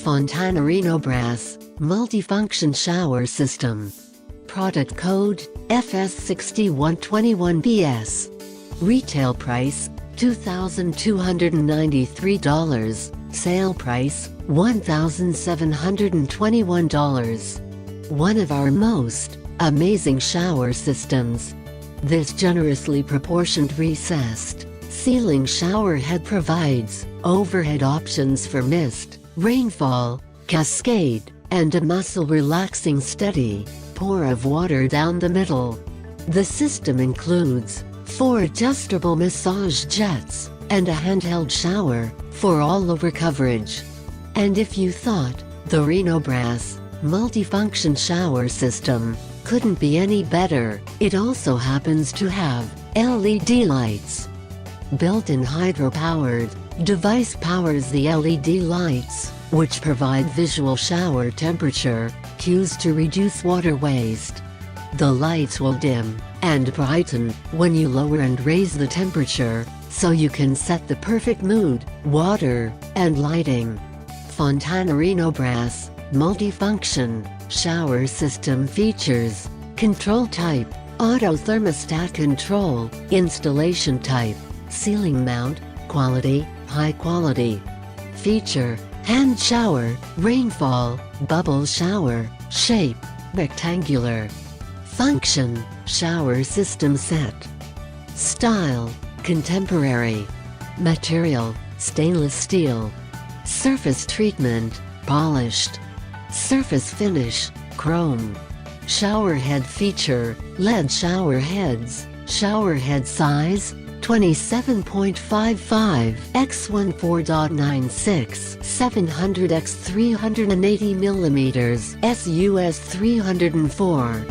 Fontana Reno Brass Multifunction Shower System. Product code FS6121BS. Retail price $2,293. Sale price $1,721. One of our most amazing shower systems. This generously proportioned recessed ceiling shower head provides overhead options for mist, rainfall, cascade, and a muscle-relaxing steady pour of water down the middle. The system includes 4 adjustable massage jets and a handheld shower for all-over coverage. And if you thought the Reno Brass multifunction shower system couldn't be any better, it also happens to have LED lights. Built-in hydro-powered device powers the LED lights, which provide visual shower temperature cues to reduce water waste. The lights will dim and brighten when you lower and raise the temperature, so you can set the perfect mood, water, and lighting. Fontana Reno Brass multifunction shower system features: control type, auto-thermostat control, installation type, ceiling mount, quality, high quality. Feature: hand shower, rainfall, bubble shower, shape, rectangular. Function: shower system set. Style: contemporary. Material: stainless steel. Surface treatment: polished. Surface finish: chrome. Shower head feature: LED shower heads. Shower head size: 27.55 x 14.96 700 x 380 mm SUS 304.